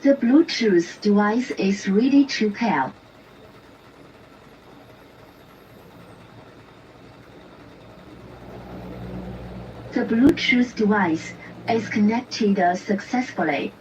The Bluetooth device is ready to pair. The Bluetooth device is connected successfully.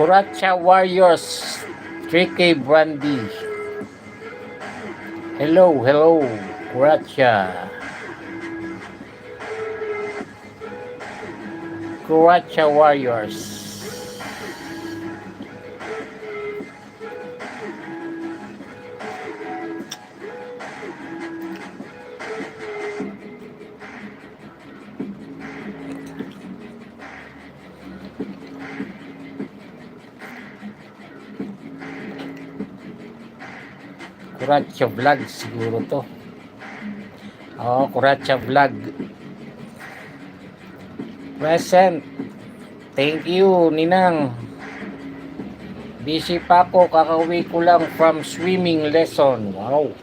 Kuracha Warriors, 3K Brandy. Hello, hello, Kuracha. Kuracha Warriors. Kuracha Vlog siguro to. Oh, Kuracha Vlog. Present. Thank you, Ninang. Busy pa ako, kakauwi ko lang from swimming lesson. Wow.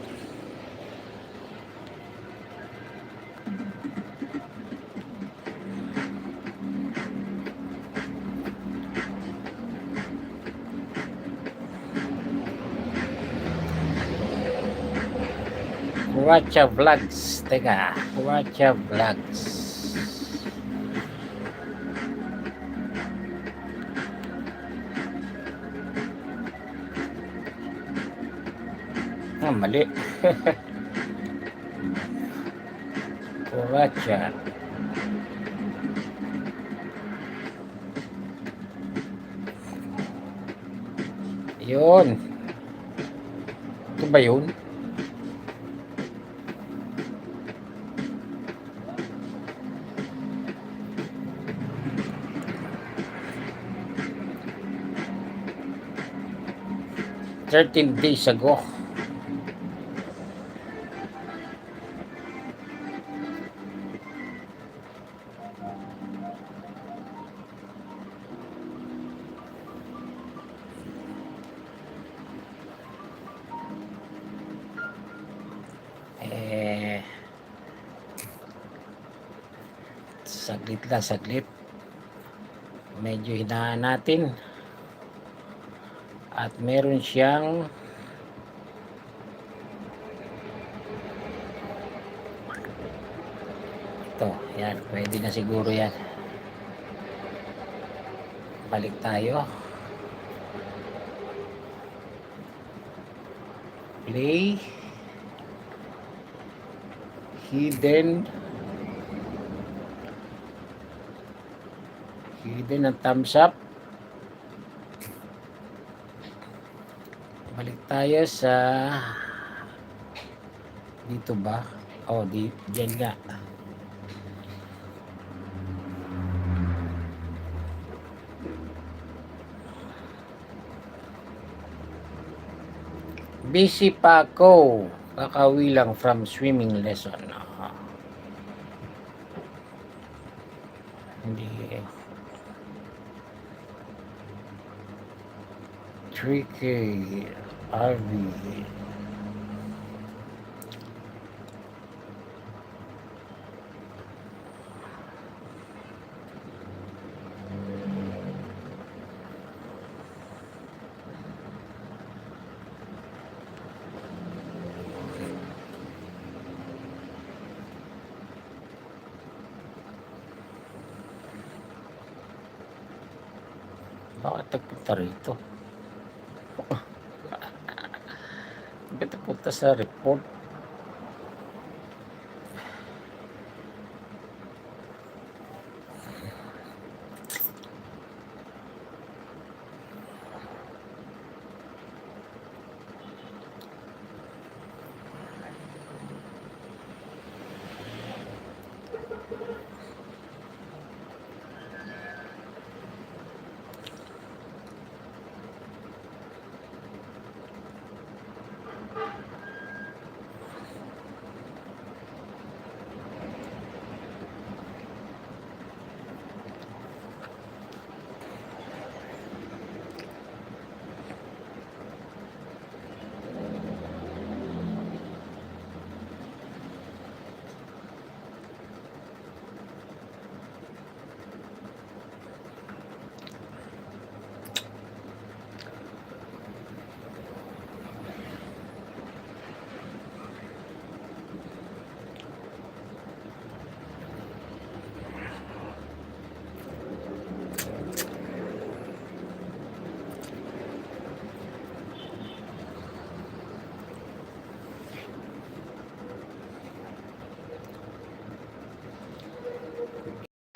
Kuracha Vlogs. Teka, Kuracha Vlogs. Mali. Kuracha. Yun. Ito ba yun? Days ago. Saglit. Medyo hinaan natin. At meron siyang ito, yan, pwede na siguro yan. Balik tayo. Play. Hidden ang thumbs up. Balik tayo sa dito ba? Oh, diyan nga. Busy pa ako. Kakauwi lang from swimming lesson. Hindi. 3K RV. Bakit nagpunta rito? Bakit nagpunta sa report?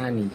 Ani.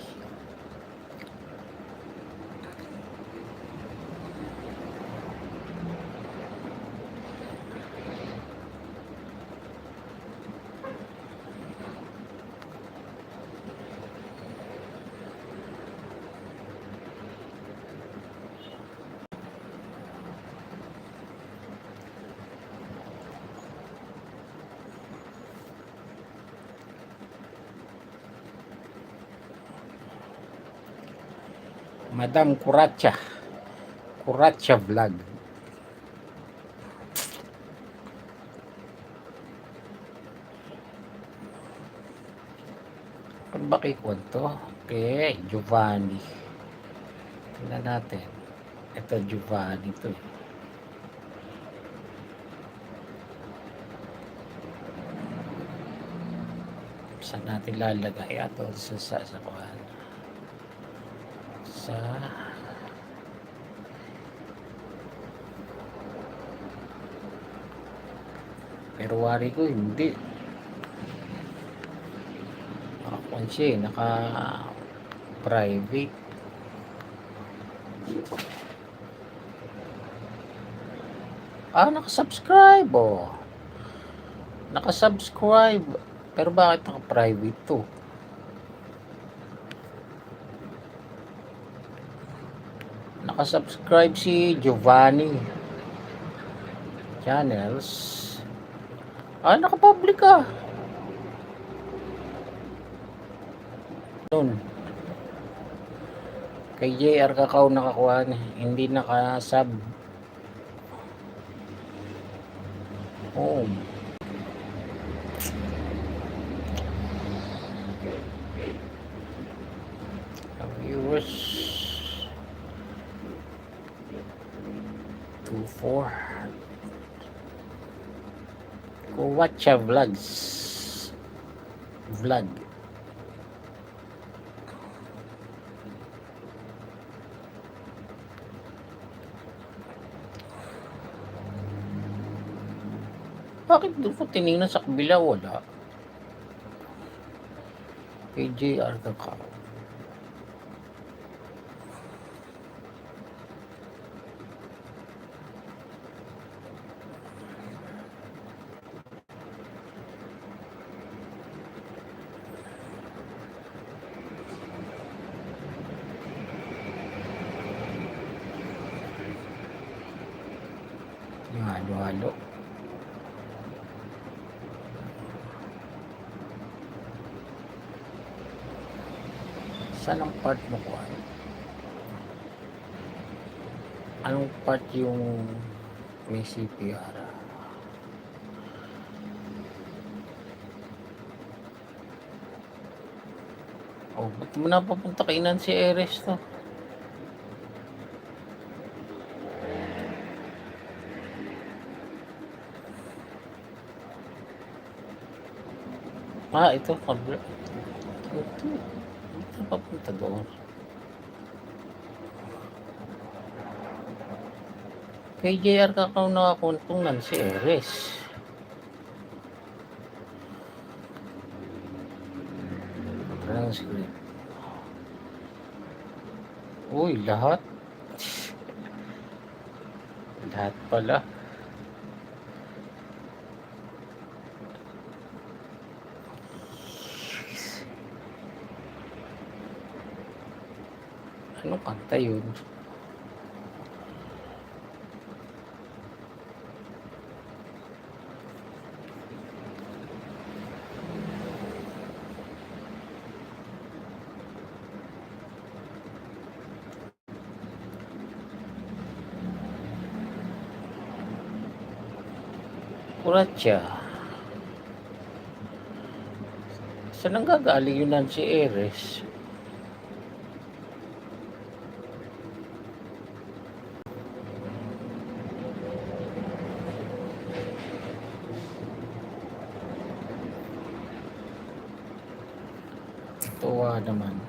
Madam Kuracha. Kuracha vlog. Ano ba kay kwento? Okay, Giovanni. Tingnan natin. Ito Giovanni to. Saan natin lalagay? Ito sa kuhan. Sa February ko hindi. Nakakuan siya, naka-private. Naka-subscribe oh. Naka-subscribe. Pero bakit naka-private to? Naka-subscribe si Giovanni Channels. Naka-public ka. Doon. Kay JR Kakao nakakuha. Hindi naka-sub. Oh. Viewers 24 Kuwacha vlogs vlog. Bakit doon ko tinignan sa kabila wala? KJR Kakao. Halo-halo. Saan ang part mo ko? Anong part yung may CPR? Ba't mo na papunta kay Nancy Eres to? Ito kabla. Ito papunta doon. Kay JR Kakao nakakuntong Nancy Eres. Transcript. Uy, lahat. Lahat pala. Anong kanta yun? Kuratsa. Saan ang gagaling yun Nancy Eres? Tuwa naman.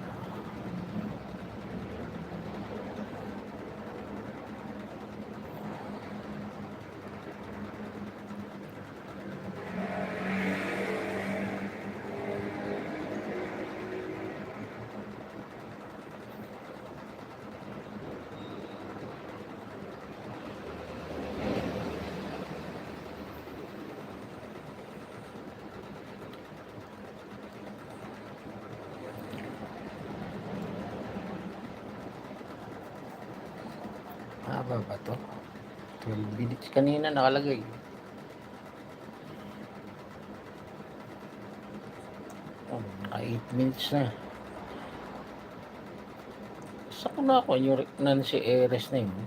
Ba to? 12 minutes kanina nakalagay. Oh, naka 8 minutes na. Saan ko na ako yung Nancy Eres na yun?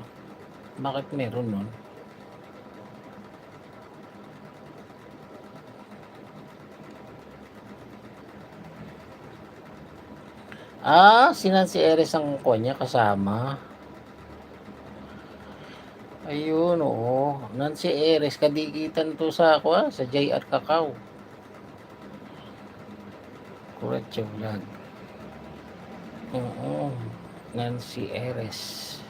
Bakit meron nun? Si Nancy Eres ang kunya kasama. Ayun, oo. Nancy Eres, kadikitan to sa ako sa JR Cacao. Correct yung vlog. Oo. Nancy Eres.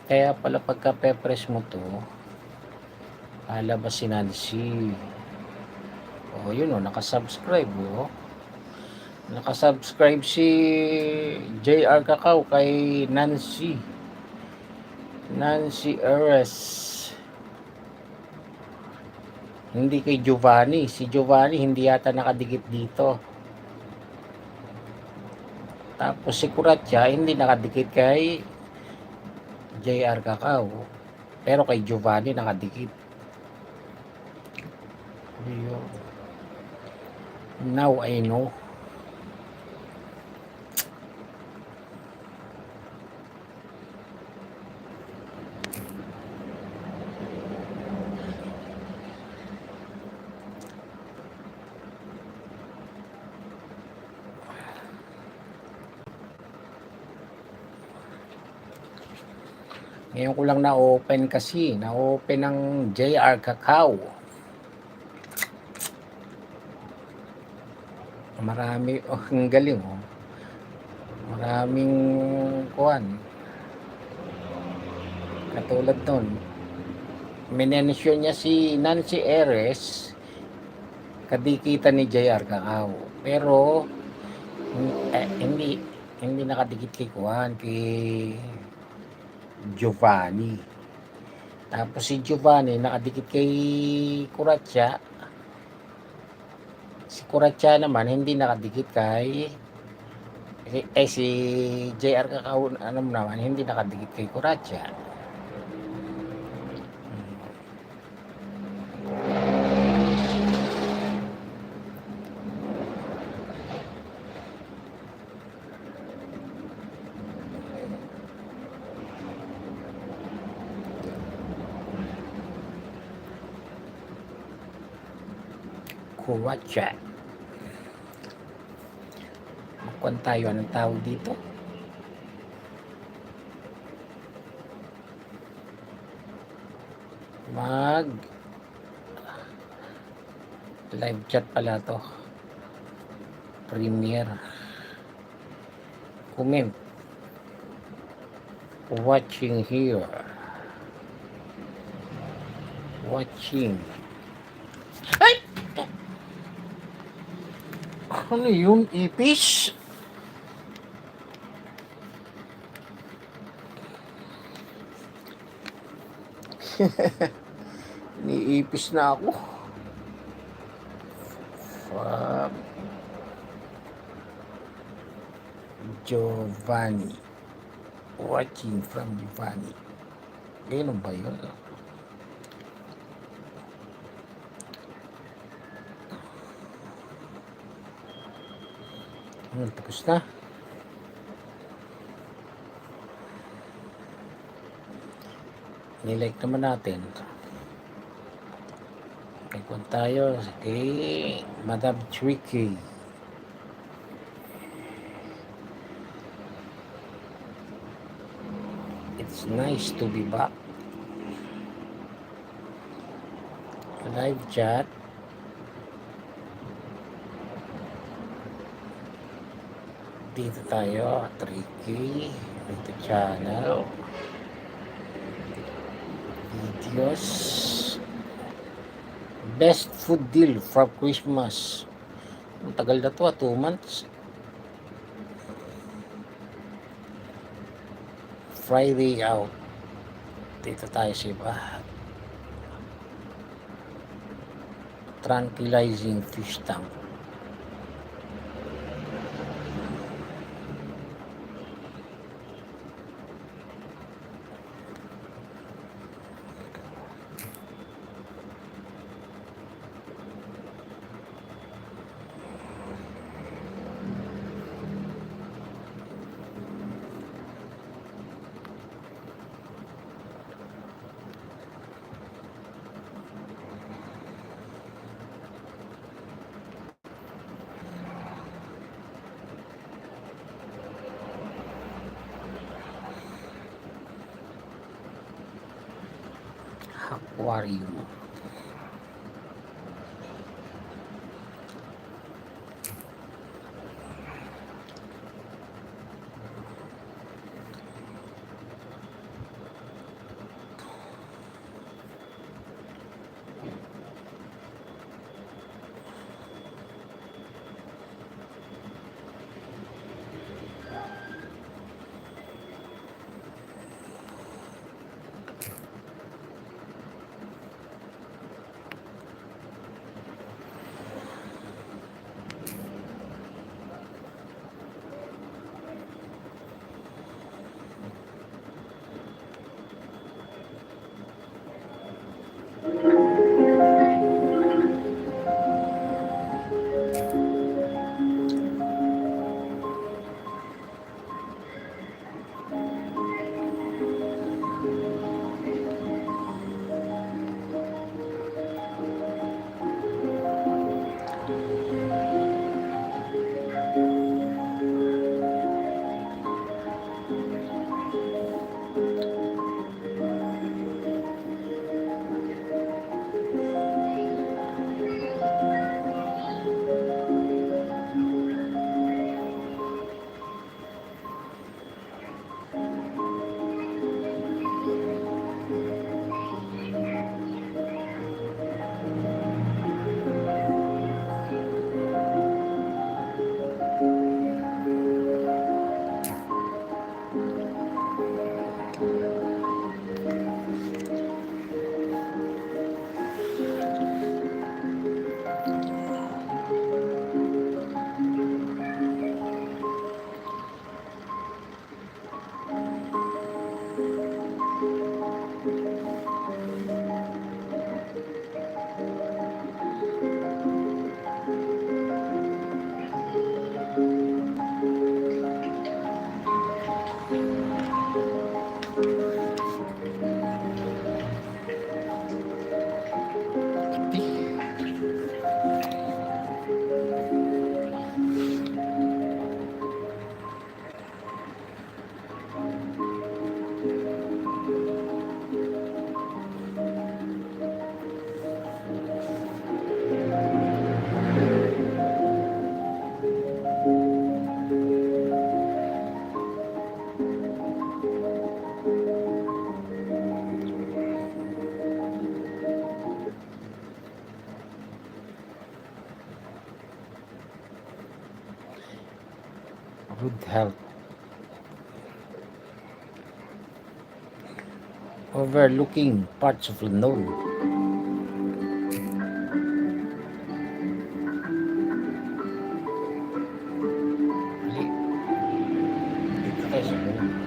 Kaya pala pagka pe-press mo to, lalabas si Nancy. Yun nakasubscribe Nakasubscribe si JR Cacao kay Nancy Eres. Hindi kay Giovanni. Si Giovanni hindi yata nakadikit dito. Tapos si Kuratya hindi nakadikit kay JR Cacao. Pero kay Giovanni nakadikit. Now I know. Ngayon ko lang na-open kasi. Na-open ng JR Cacao. Marami. Ang galing Maraming kuhan. Katulad nun. Minensyon niya si Nancy Eres. Kadikita ni JR Cacao. Pero hindi nakadikit kay kuhan. Kay Giovanni. Tapos si Giovanni nakadikit kay Kuratya. Si Kuratya naman hindi nakadikit kay si JR Cacao naman hindi nakadikit kay Kuratya. Kuratya. Magkuhan tayo. Anong tawag dito? Live chat pala to. Premiere. Comment. Watching here. Watching. Ay! Ano yung ipis? Niipis na ako. Fuck. Giovanni. Watching from Giovanni. Ganun ba yun? Tapos na. Nilike naman natin. Ikon tayo kay Madam Tricky. It's nice to be back. Live chat. Dito tayo, Tricky. Dito channel. Videos. Best food deal for Christmas. Ang tagal na to, 2 months. Friday out. Dito tayo sa iba. Tranquilizing fish tank. aquarium. Good health. Overlooking parts of the node. Dito tayo sa node.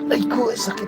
Ay ko, sakit.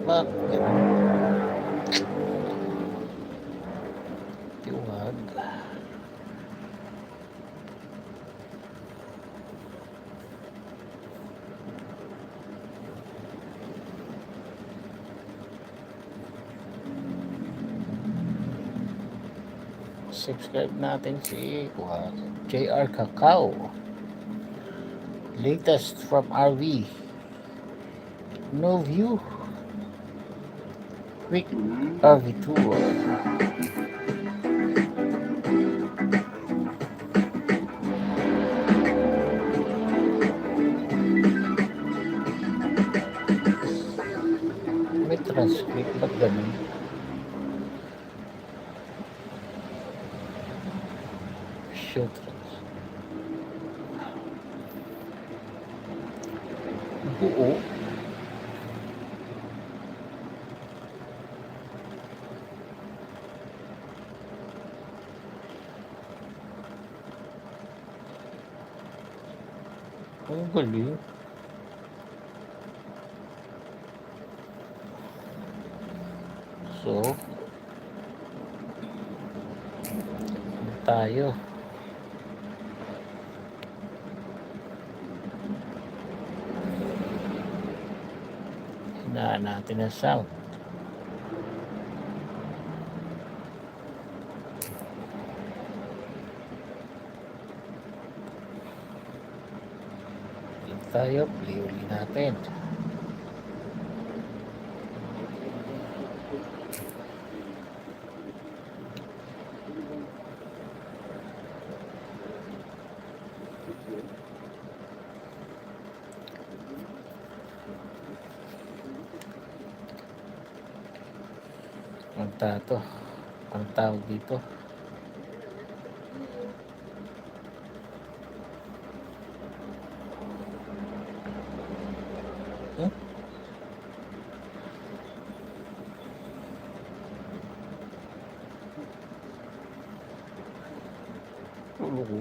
Bakit ganun? Tiwag. Subscribe natin si JR Cacao. Latest from RV. No view. Quick RV tour. May transcript. Ba't ganun? Show transcript. Buo. Ang galing. So, tayo. Hinaan natin ang sound. Tayo, play ulit natin. Ang tawag dito. Ulo ko.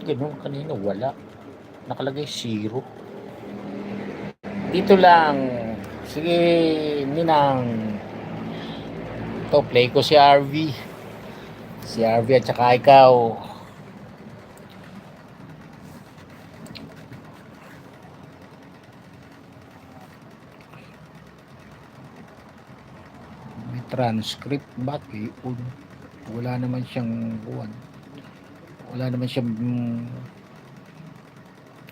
Ganun kanina, wala. Nakalagay 0. Dito lang. Sige, Ninang. Ito, play ko si RV. Si RV at saka ikaw. May transcript. Bakit? Wala naman siyang buwan. Wala naman siyang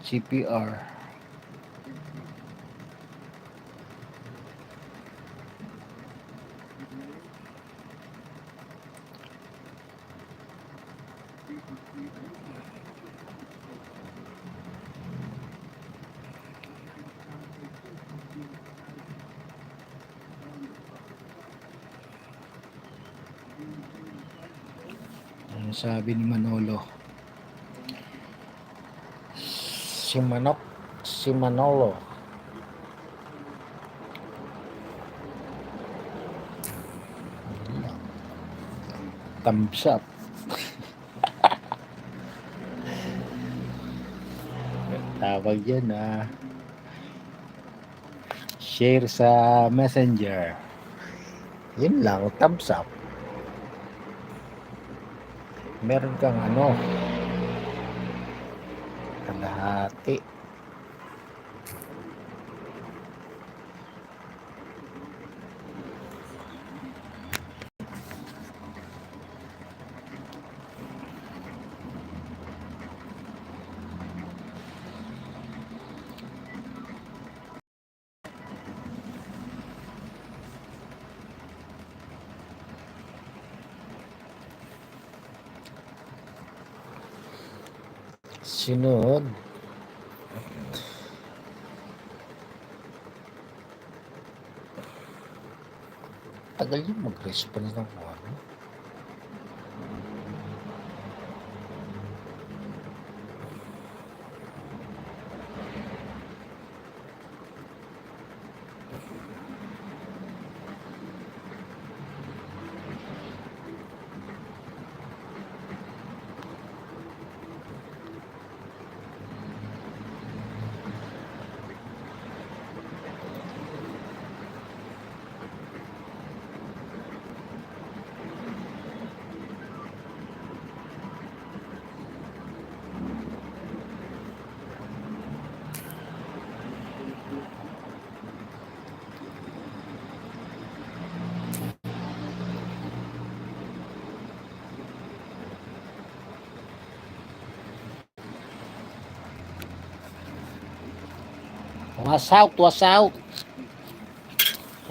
CPR. Ano sabi ni Manolo? Si Manolo. Thumbs up. Tawag yan share sa Messenger. Yun lang, thumbs up. Meron kang kalahati. Sunod. Tagal yung mag-response ng ano.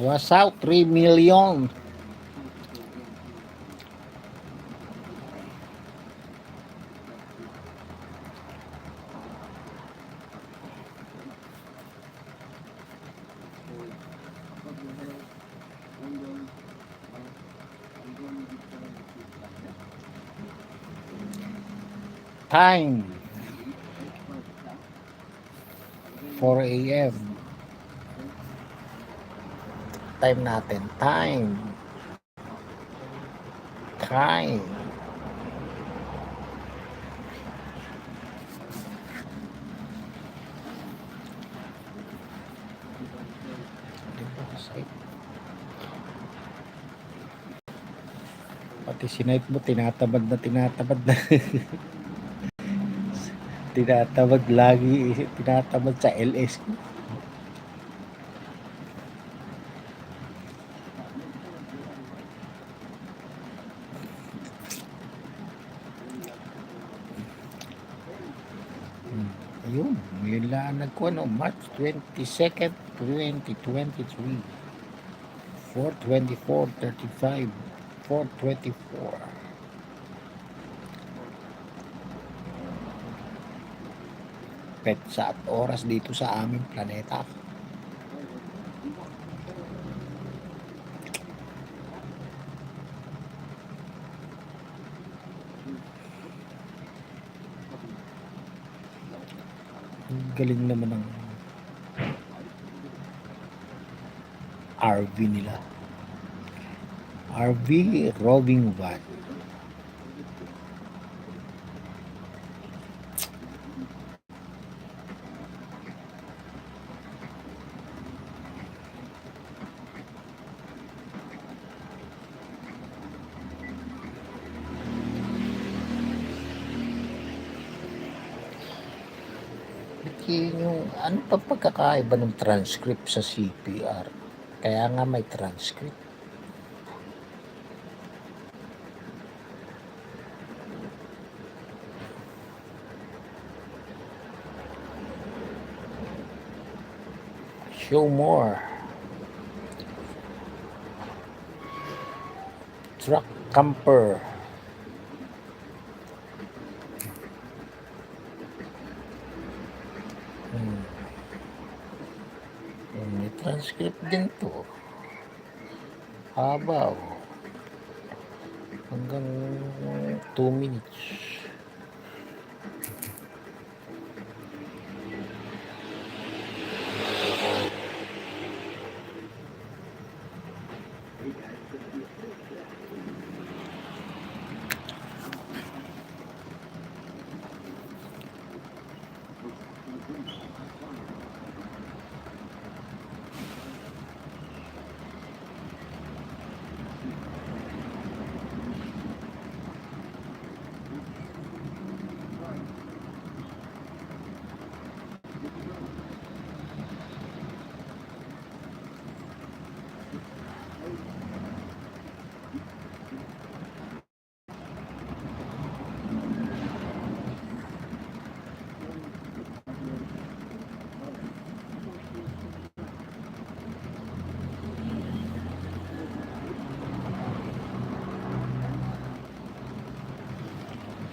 Was out, 3 million. Time 4 a.m. Time natin. Time. Pati si Night mo, tinatamad na. Tinatamad lagi. Tinatamad sa LS. Ayun, yun lang nagkuha no, March 22nd, 2023. 4:24:35. 4:24. Petsa at oras dito sa aming planeta. Galing naman ng RV nila. RV roving van. Yung ano pa pagkakaiba ng transcript sa CPR? Kaya nga may transcript. Show more. Truck camper. May transcript din to. Haba oh. Hanggang 2 minutes.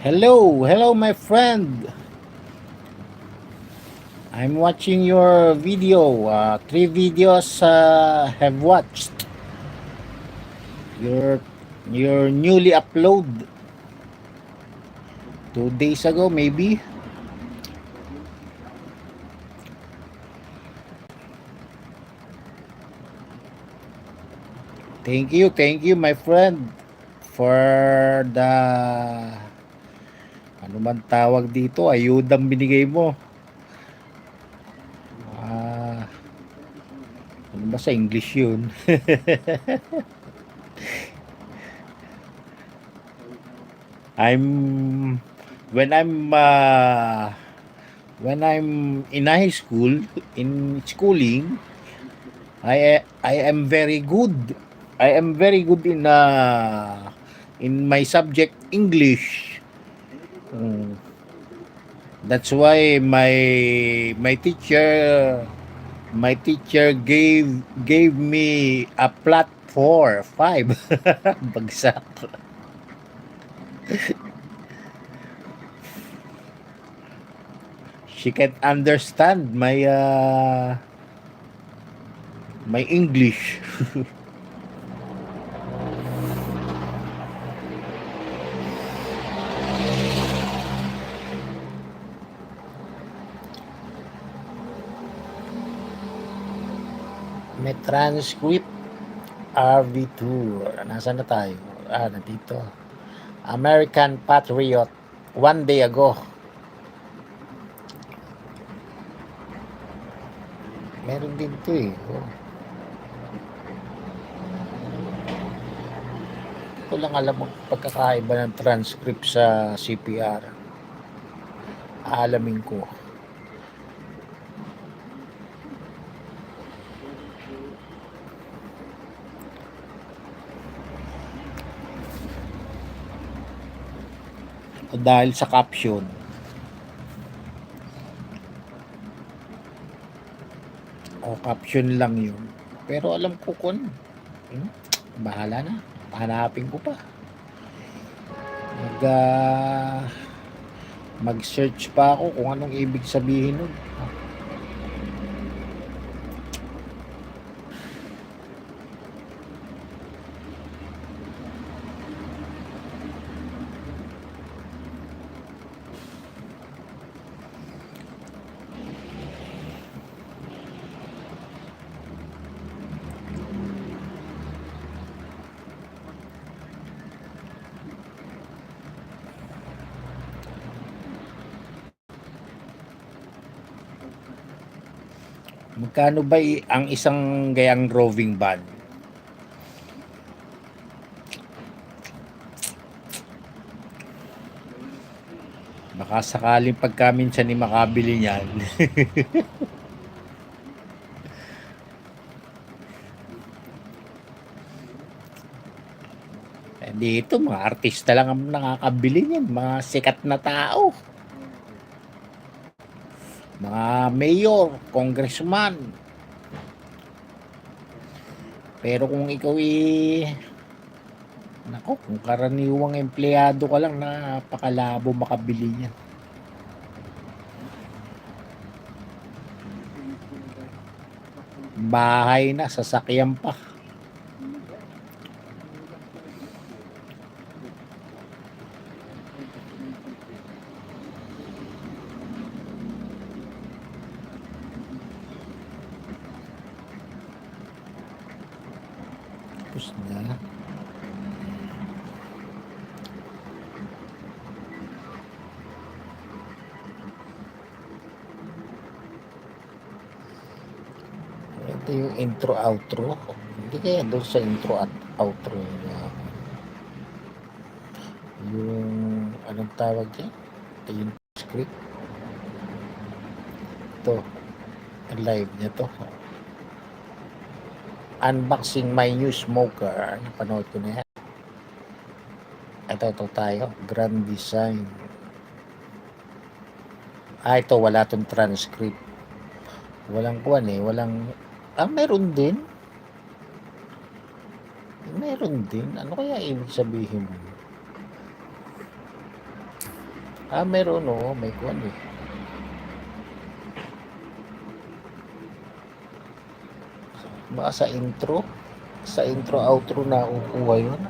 Hello my friend. I'm watching your video. 3 videos have watched. Your newly upload 2 days ago maybe. Thank you my friend for the ano man tawag dito, ayudang binigay mo. Ano ba sa English yun? I'm when I'm in high school, in schooling, I am very good. I am very good in my subject English. That's why my teacher gave me a flat 4, 5. Bagsak. She can't understand my English. May transcript RV2. Nasaan na tayo? Nandito. American Patriot. 1 day ago. Meron din to eh. Ito lang alam mo pagkakaiba ng transcript sa CPR. Aalamin ko. Dahil sa caption. Caption lang yun. Pero alam ko kung bahala na. Hanapin ko pa. Mag-search pa ako kung anong ibig sabihin nun. Magkano ba ang isang gayang roving van? Baka sakaling pagka minsan ni makabili niyan. Dito, mga artista lang ang nakakabili niyan. Mga sikat na tao. Mga mayor, congressman. Pero kung ikaw nako, kung karaniwang empleyado ka lang, napakalabo makabili niyan. Bahay na, sasakyan pa. Tapos na. Ito yung intro outro. Hindi kaya doon sa intro at outro yung anong tawag yan? Ito yung script. Ito live niya to. Unboxing my new smoker. Napanood ko na yan. Ito tayo. Grand design. Ito wala tong transcript. Walang kuwan eh. Walang meron din. Meron din. Ano kaya ibig sabihin? Meron may kuwan eh. Baka sa intro outro na kukuha yun.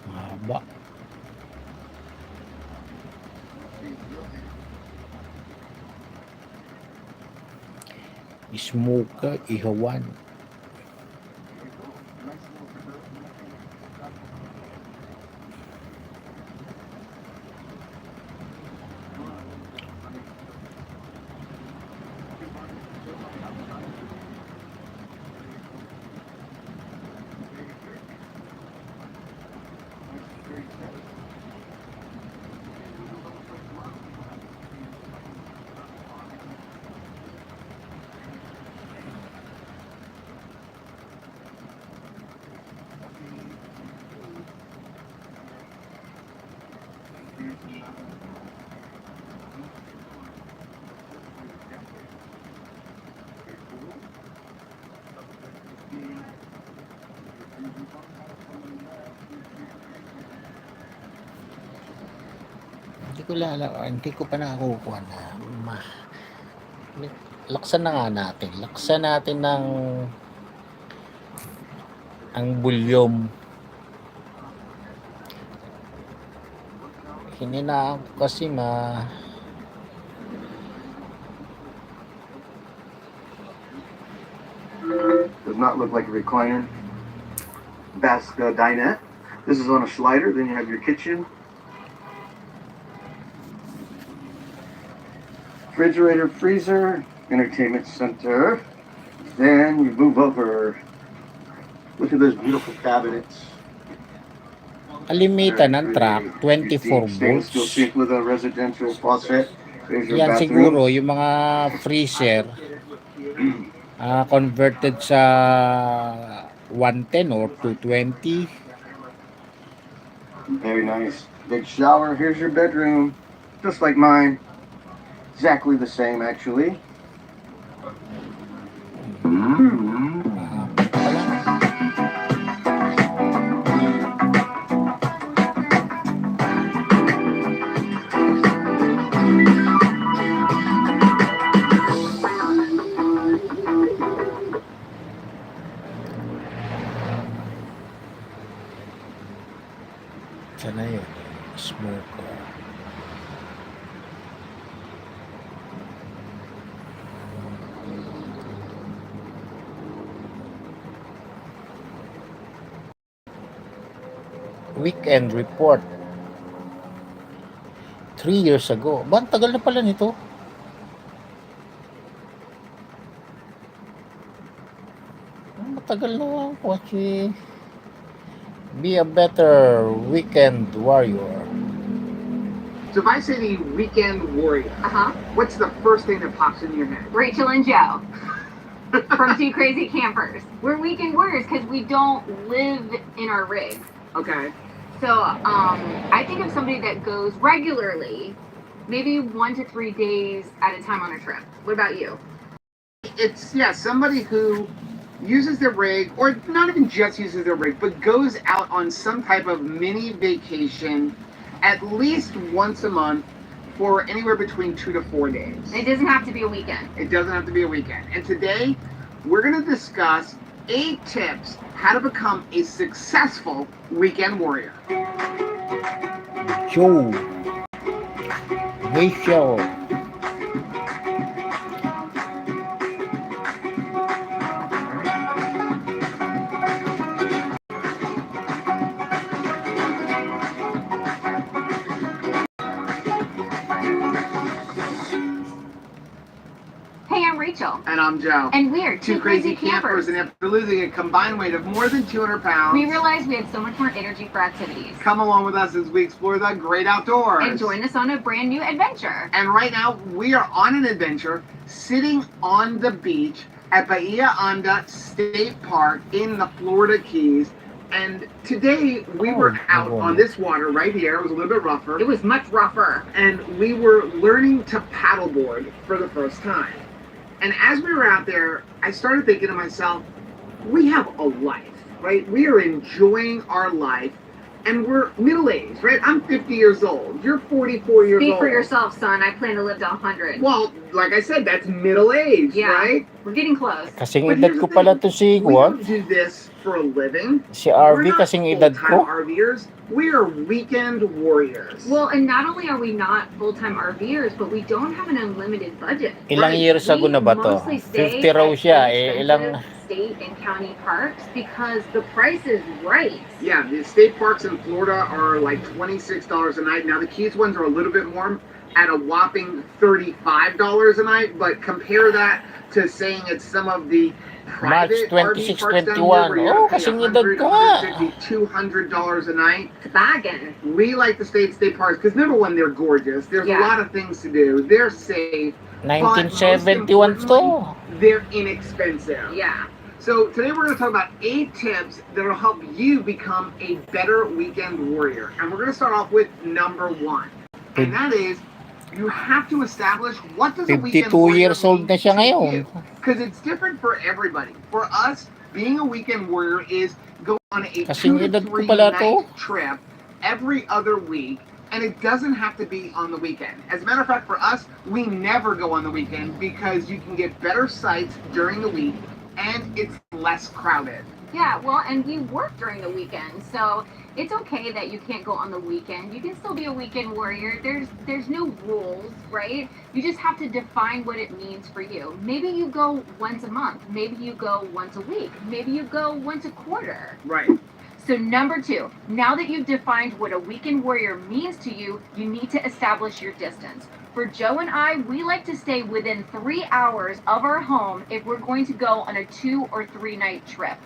Mahaba. Smoker, ihawan. Hindi ko pa nakakukuha na laksan na nga natin. Laksan natin ng ang bulyom. Hininaan ko kasi does not look like a recliner. Basque dinette. This is on a slider. Then you have your kitchen. Refrigerator, freezer, entertainment center. Then you move over. Look at those beautiful cabinets. kalimitan ng truck 24 Stainless steel volts. sink with a residential faucet. There's your Yan bathroom. siguro yung mga freezer converted sa 110 or 220. Very nice. Big shower. Here's your bedroom. Just like mine. Exactly the same, actually. Sana yun, smoke. Weekend report 3 years ago. Ba, ang tagal na pala nito. Matagal na kasi be a better weekend warrior. So if I say the weekend warrior, what's the first thing that pops into your head? Rachel and Joe from Two Crazy Campers. We're weekend warriors because we don't live in our rig. Okay. So I think of somebody that goes regularly, maybe 1 to 3 days at a time on a trip. What about you? It's somebody who uses their rig, or not even just uses their rig, but goes out on some type of mini vacation at least once a month for anywhere between 2 to 4 days. It doesn't have to be a weekend. It doesn't have to be a weekend. And today, we're going to discuss 8 tips how to become a successful weekend warrior. Joe, Rachel, Hey, I'm Rachel. And I'm Joe. And we're Two crazy campers, and after losing a combined weight of more than 200 pounds, we realized we had so much more energy for activities. come along with us as we explore the great outdoors. And join us on a brand new adventure. And right now, we are on an adventure sitting on the beach at Bahia Honda State Park in the Florida Keys. And today, we were out on this water right here. It was a little bit rougher. It was much rougher. And we were learning to paddleboard for the first time. And as we were out there, I started thinking to myself, we have a life. right? We are enjoying our life, and we're middle-aged, right? I'm 50 years old. You're 44 years Speak old. for yourself, son. I plan to live to 100. Well, like I said, that's middle-aged, Yeah. right? We're getting close. Kasing But edad here's ko the pala thing. to si We Juan. don't do this for a living. Si We're RV not kasing edad full-time ko. RVers. We are weekend warriors. Well, and not only are we not full-time RVers, but we don't have an unlimited budget. Ilang Right. years ago na ba to? Mostly stay 50 raw at siya. Eh, ilang... inexpensive state and county parks because the price is right. Yeah, the state parks in Florida are like $26 a night. Now the Keys ones are a little bit more at a whopping $35 a night, but compare that to saying it's some of the March private 26, RV parks down 21. here where you Oh, have to pay kasing edad ko nga. $150, $200 a night. It's a bargain. We like the state parks because number one, they're gorgeous. There's Yeah. a lot of things to do. They're safe. 1971 to. They're inexpensive. Yeah. So today we're going to talk about 8 tips that will help you become a better weekend warrior. And we're going to start off with number 1. And that is, you have to establish what does a weekend 52 warrior years old na siya ngayon. Because it's different for everybody. For us, being a weekend warrior is go on a Kasing 2 to edad ko 3 pala to. night trip every other week. And it doesn't have to be on the weekend. As a matter of fact, for us, we never go on the weekend because you can get better sights during the week and it's less crowded. Yeah, well, and we work during the weekend, so it's okay that you can't go on the weekend. You can still be a weekend warrior. There's no rules, right? You just have to define what it means for you. Maybe you go once a month. Maybe you go once a week. Maybe you go once a quarter. Right. So number 2, now that you've defined what a weekend warrior means to you, you need to establish your distance. For Joe and I, we like to stay within 3 hours of our home if we're going to go on a 2 or 3 night trip.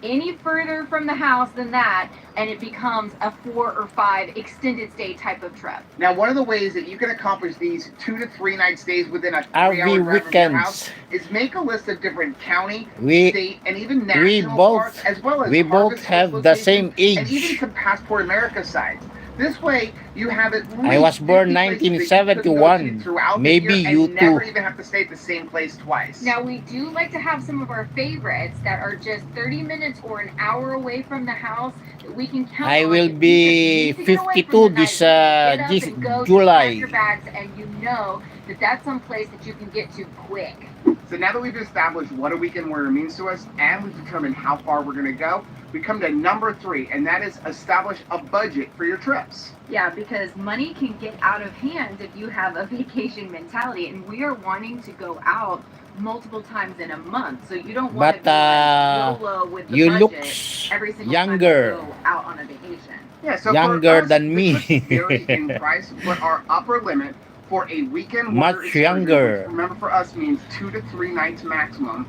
Any further from the house than that, and it becomes a 4 or 5 extended stay type of trip. Now, one of the ways that you can accomplish these 2 to 3 night stays within a 3-hour RV drive from your house weekends. is make a list of different county, We state, and even we national both parks, as well as we both harvest have the locations, same and even age. some Passport America sites. This way, you have at least I was born 50 places that you could go to 1971. throughout the Maybe year you and never too. even have to stay at the same place twice. Now, we do like to have some of our favorites that are just 30 minutes or an hour away from the house that we can count I on. will If you be just need to get away 52 from the this night, get up this and go, just July. pack your bags, and you know that that's some place that you can get to quick. So now that we've established what a weekend warrior means to us and we've determined how far we're going to go, we come to number 3, and that is establish a budget for your trips. Yeah, because money can get out of hand if you have a vacation mentality, and we are wanting to go out multiple times in a month, so you don't want to But be like YOLO with the you budget looks every single younger. time you go out on a vacation. Yeah, so Younger for us, than the me. trips vary in price, but our upper limit for a weekend Much warrior excursion, younger. which remember for us means 2 to 3 nights maximum,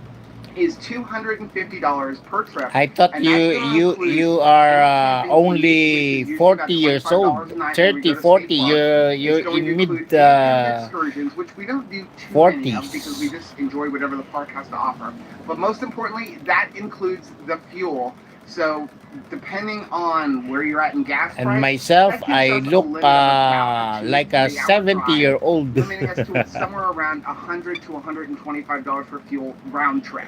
is $250 per trip. I thought And you that's gonna you include you are camping fees, only which is usually 40 about years $25 old. a night when we 30, go to 40. state parks. You're It's going in to include mid 8 excursions, which we don't do too many of 40s. because we just enjoy whatever the park has to offer. But most importantly, that includes the fuel. So depending on where you're at in gas And price, myself, that gives I us a look limit of about a 2 to like a 3 hour 70-year-old. limiting us to somewhere around $100 to $125 for fuel round trip.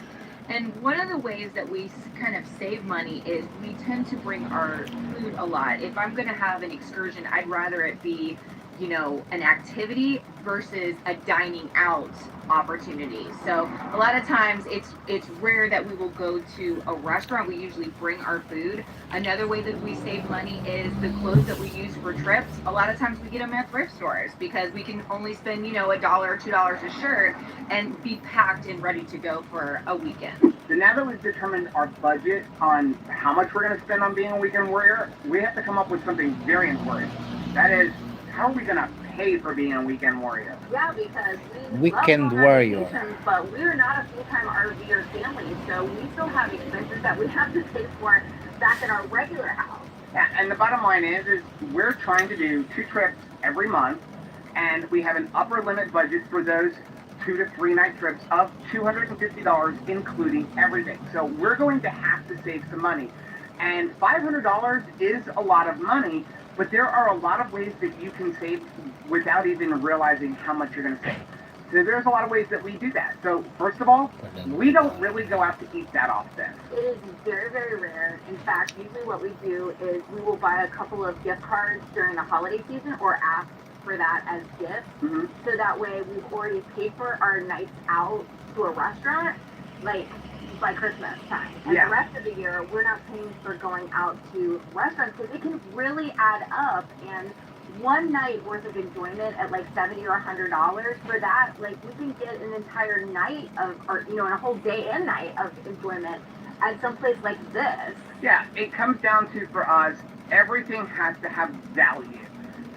And one of the ways that we kind of save money is we tend to bring our food a lot. If I'm going to have an excursion, I'd rather it be, you know, an activity versus a dining out opportunity. So a lot of times it's rare that we will go to a restaurant. We usually bring our food. Another way that we save money is the clothes that we use for trips. A lot of times we get them at thrift stores because we can only spend, you know, $1 or $2 a shirt and be packed and ready to go for a weekend. So now that we've determined our budget on how much we're going to spend on being a weekend warrior, we have to come up with something very important. That is, how are we going to pay for being a weekend warrior? Yeah, because we Weekend love going on warrior. vacations, but we're not a full-time RVer family, so we still have expenses that we have to pay for back in our regular house. Yeah, and the bottom line is we're trying to do 2 trips every month, and we have an upper limit budget for those 2 to 3 night trips of $250, including everything. So we're going to have to save some money. And $500 is a lot of money, but there are a lot of ways that you can save without even realizing how much you're going to save. So there's a lot of ways that we do that. So first of all, we don't really go out to eat that often. It is very, very rare. In fact, usually what we do is we will buy a couple of gift cards during the holiday season or ask for that as gifts. Mm-hmm. So that way we've already paid for our nights out to a restaurant, like by Christmas time. And Yeah. the rest of the year, we're not paying for going out to restaurants because it can really add up. And one night worth of enjoyment at like $70 or $100 for that, like we can get an entire night of, or and a whole day and night of enjoyment at some place like this. Yeah, it comes down to, for us, everything has to have value.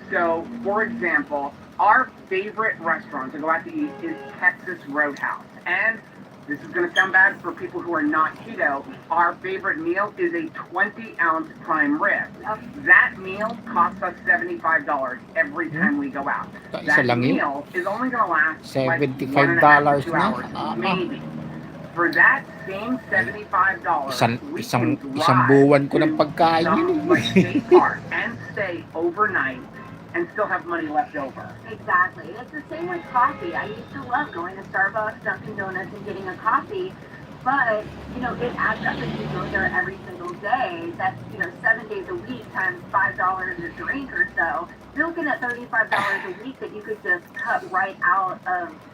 So, for example, our favorite restaurant to go out to eat is Texas Roadhouse. And this is going to sound bad for people who are not keto. Our favorite meal is a 20-ounce prime rib. That meal costs us $75 every time we go out. Isa That lang yun. meal is only going to last like $75 1.5 to 2 na. hours, maybe. For that same $75, we Isang can buwan ko drive ng pagkain to yun. some, like, state park and stay overnight and still have money left over. Exactly. It's the same with coffee. I used to love going to Starbucks, Dunkin' Donuts, and getting a coffee. But, it adds up if you go there every single day. That's, 7 days a week times $5 a drink or so. You're looking at $35 a week that you could just cut right out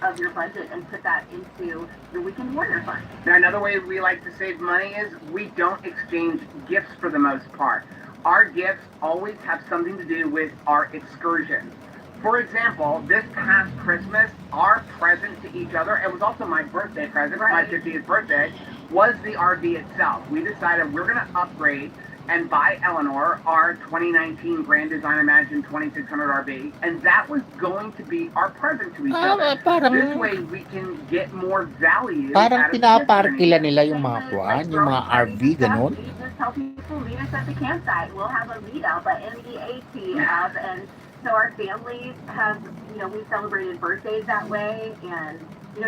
of your budget and put that into your Weekend Warrior Fund. Now, another way we like to save money is we don't exchange gifts for the most part. Our gifts always have something to do with our excursions. For example, this past Christmas, our present to each other, it was also my birthday present, Right. my 50th birthday, was the RV itself. We decided we're going to upgrade and buy Eleanor our 2019 Grand Design Imagine 2600 RV, and that was going to be our present to each other. This way, we can get more value Parang out of the pinaparkila journey. nila yung mga kuwan, yung mga RV, ganon. We just tell people, meet us at the campsite. We'll have a meetup, an MEAT up, and so our families have, we celebrated birthdays that way, and,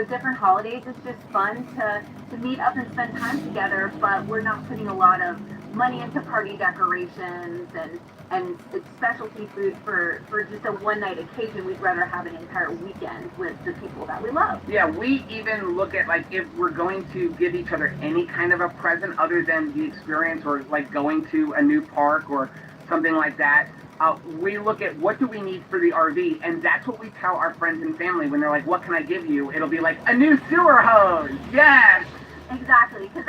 different holidays. It's just fun to meet up and spend time together, but we're not putting a lot of money into party decorations and it's specialty food for just a one-night occasion. We'd rather have an entire weekend with the people that we love. Yeah, we even look at, like, if we're going to give each other any kind of a present other than the experience or, like, going to a new park or something like that, we look at what do we need for the RV, and that's what we tell our friends and family when they're like, what can I give you? It'll be like, a new sewer hose! Yes! Exactly, because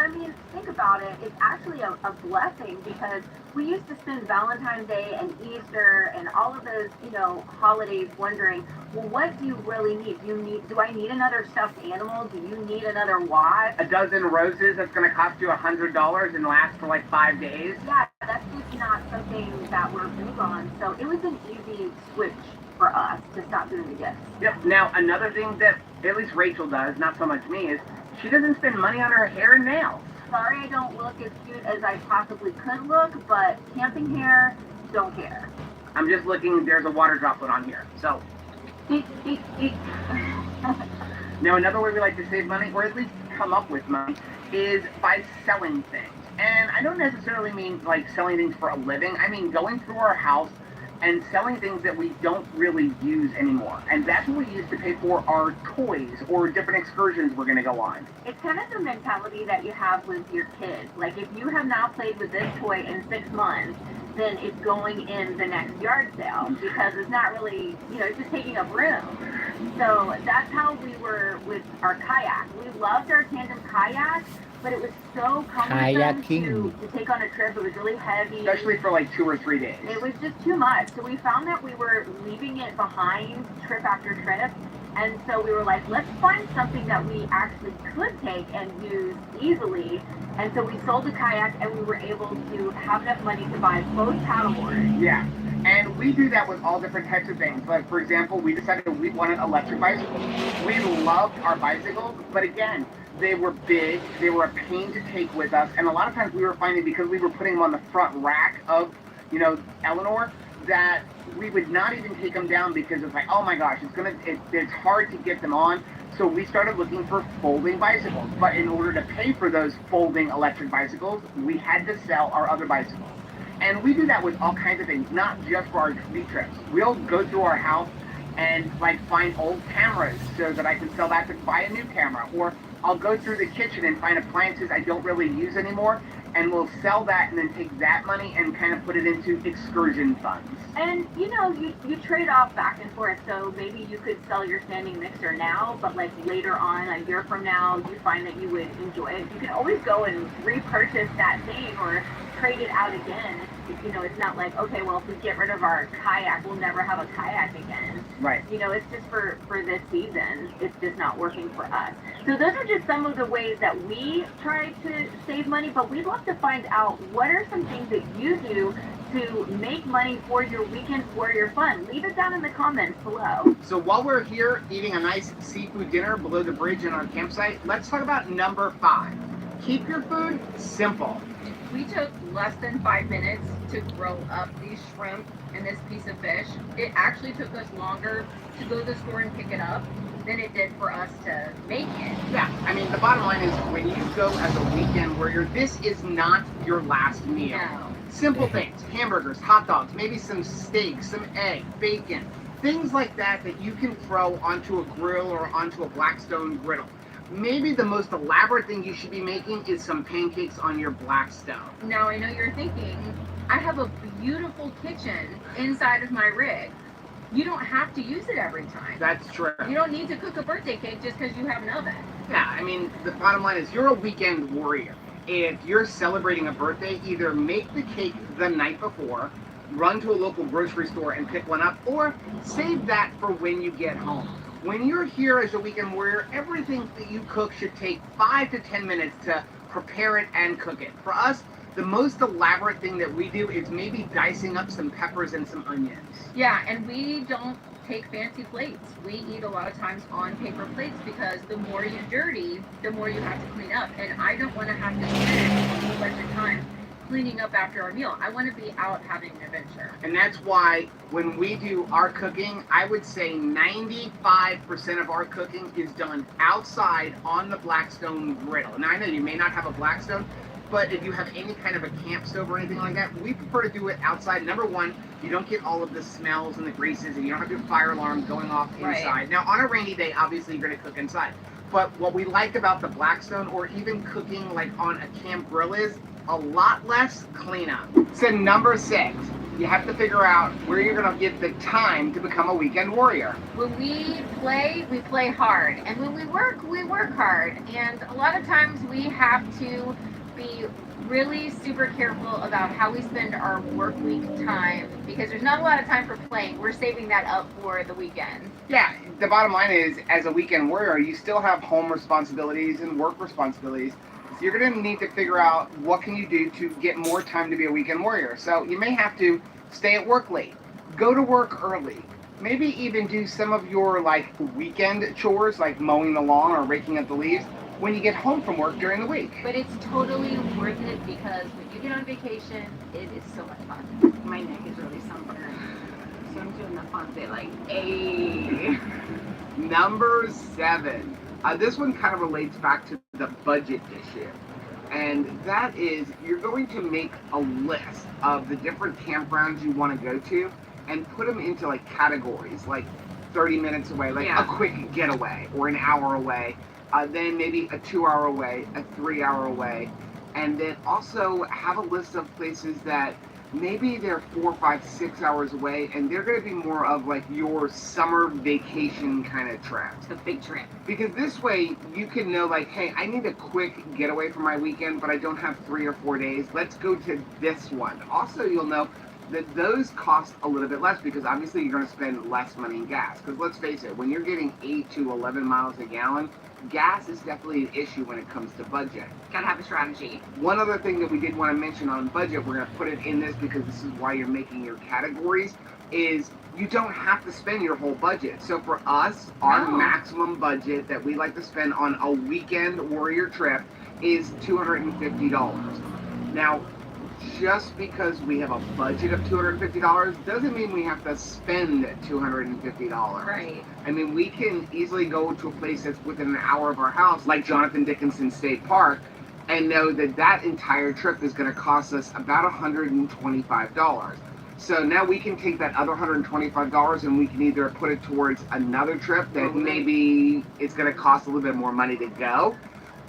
think about it, it's actually a blessing because we used to spend Valentine's Day and Easter and all of those, holidays wondering, well, what do you really need? Do I need another stuffed animal? Do you need another watch? A dozen roses that's going to cost you $100 and last for like 5 days? Yeah, that's just not something that we're big on. So it was an easy switch for us to stop doing the gifts. Yep. Now, another thing that at least Rachel does, not so much me, is she doesn't spend money on her hair and nails. Sorry I don't look as cute as I possibly could look, but camping hair, don't care. I'm just looking, there's a water droplet on here. So, eek, eek, eek. Now, another way we like to save money, or at least come up with money, is by selling things. And I don't necessarily mean like selling things for a living. I mean going through our house and selling things that we don't really use anymore. And that's what we use to pay for our toys or different excursions we're going to go on. It's kind of the mentality that you have with your kids. Like, if you have not played with this toy in 6 months, then it's going in the next yard sale because it's not really, it's just taking up room. So that's how we were with our kayak. We loved our tandem kayak, but it was so cumbersome to take on a trip. It was really heavy. Especially for like 2 or 3 days. It was just too much. So we found that we were leaving it behind trip after trip. And so we were like, let's find something that we actually could take and use easily. And so we sold the kayak and we were able to have enough money to buy both paddleboards. Yeah. And we do that with all different types of things. Like, for example, we decided we wanted electric bicycles. We loved our bicycles, but again, they were big, they were a pain to take with us, and a lot of times we were finding, because we were putting them on the front rack of, Eleanor, that we would not even take them down because it's like, oh my gosh, it's hard to get them on. So we started looking for folding bicycles. But in order to pay for those folding electric bicycles, we had to sell our other bicycles. And we do that with all kinds of things, not just for our beach trips. We'll go through our house and like find old cameras so that I can sell that to buy a new camera. Or I'll go through the kitchen and find appliances I don't really use anymore, and we'll sell that and then take that money and kind of put it into excursion funds. And you know, you trade off back and forth. So maybe you could sell your standing mixer now, but like later on, a year from now, you find that you would enjoy it. You can always go and repurchase that thing or trade it out again. You know, it's not like, okay, well, if we get rid of our kayak, we'll never have a kayak again. Right. You know, it's just for this season. It's just not working for us. So those are just some of the ways that we try to save money, but we'd love to find out what are some things that you do to make money for your weekend warrior fun. Leave it down in the comments below. So while we're here eating a nice seafood dinner below the bridge in our campsite, let's talk about number 5. Keep your food simple. We took less than 5 minutes to grill up these shrimp and this piece of fish. It actually took us longer to go to the store and pick it up than it did for us to make it. Yeah, I mean, the bottom line is when you go as a weekend warrior, this is not your last meal. No. Simple things, hamburgers, hot dogs, maybe some steak, some egg, bacon, things like that that you can throw onto a grill or onto a Blackstone griddle. Maybe the most elaborate thing you should be making is some pancakes on your Blackstone. Now I know you're thinking, I have a beautiful kitchen inside of my rig. You don't have to use it every time. That's true. You don't need to cook a birthday cake just because you have an oven. Yeah, I mean, the bottom line is you're a weekend warrior. If you're celebrating a birthday, either make the cake the night before, run to a local grocery store and pick one up, or save that for when you get home. When you're here as a weekend warrior, everything that you cook should take 5 to 10 minutes to prepare it and cook it. For us, the most elaborate thing that we do is maybe dicing up some peppers and some onions. Yeah, and we don't take fancy plates. We eat a lot of times on paper plates because the more you dirty, the more you have to clean up. And I don't want to have to spend a whole bunch of time cleaning up after our meal. I want to be out having an adventure. And that's why when we do our cooking, I would say 95% of our cooking is done outside on the Blackstone griddle. Now I know you may not have a Blackstone, but if you have any kind of a camp stove or anything like that, we prefer to do it outside. Number one, you don't get all of the smells and the greases, and you don't have your fire alarm going off inside. Right. Now, on a rainy day, obviously, you're going to cook inside. But what we like about the Blackstone, or even cooking like on a camp grill, is a lot less cleanup. So number 6, you have to figure out where you're going to get the time to become a weekend warrior. When we play hard. And when we work hard. And a lot of times we have to be really super careful about how we spend our work week time because there's not a lot of time for playing. We're saving that up for the weekend. Yeah, the bottom line is, as a weekend warrior, you still have home responsibilities and work responsibilities. So you're going to need to figure out what can you do to get more time to be a weekend warrior. So you may have to stay at work late, go to work early, maybe even do some of your like weekend chores like mowing the lawn or raking up the leaves when you get home from work during the week. But it's totally worth it because when you get on vacation, it is so much fun. My neck is really sunburned. So I'm doing the fun bit like, ayy. Number 7. This one kind of relates back to the budget issue. And that is, you're going to make a list of the different campgrounds you want to go to and put them into like categories, like 30 minutes away, like a quick getaway, or an hour away. Then maybe a 2-hour away, a 3-hour away, and then also have a list of places that maybe they're 4, 5, 6 hours away, and they're going to be more of like your summer vacation kind of trip. The big trip. Because this way you can know like, hey, I need a quick getaway for my weekend, but I don't have 3 or 4 days. Let's go to this one. Also, you'll know that those cost a little bit less because obviously you're going to spend less money in gas. Because let's face it, when you're getting 8 to 11 miles a gallon, gas is definitely an issue when it comes to budget. Gotta have a strategy. One other thing that we did want to mention on budget, we're going to put it in this because this is why you're making your categories, is you don't have to spend your whole budget. So for us, our maximum budget that we like to spend on a weekend warrior trip is $250. Now, just because we have a budget of $250 doesn't mean we have to spend $250. Right. I mean, we can easily go to a place that's within an hour of our house, like Jonathan Dickinson State Park, and know that that entire trip is going to cost us about $125. So now we can take that other $125 and we can either put it towards another trip that maybe it's going to cost a little bit more money to go,